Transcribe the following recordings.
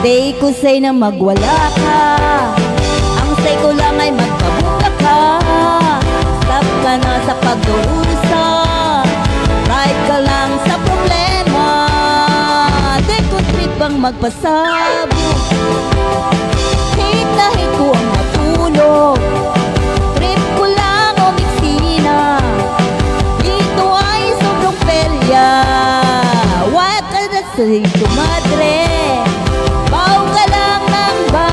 Day ko say na magwala ka, ang say ko lang ay magpabuka ka. Stop ka na sa pag-uusa, right ka lang sa problema. Day ko trip ang magpasabog, hit na hit ko ang matulog. Trip ko lang o miksina, dito ay sobrang pelya. Wala ka na sa ito madre, baw ka lang ng baw.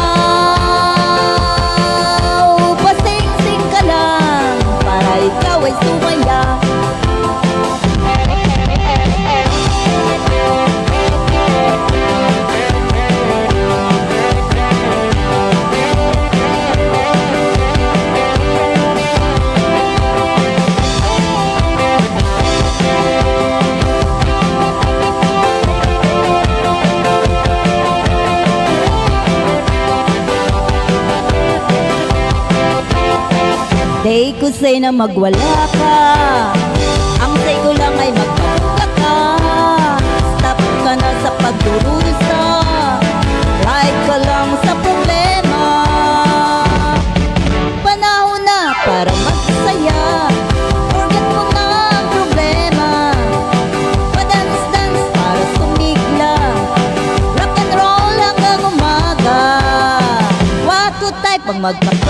Pasing-sing ka lang para ikaw ay sumaya. Day ko say na magwala ka, ang say ko lang ay magpabuka ka. Stop ka na sa pagdurusa, right ka lang sa problema. Panahon na para magsaya, forget mo na ang problema. Padance-dance para sumigla, rock and roll hanggang umaga. What to type ang magpapagod,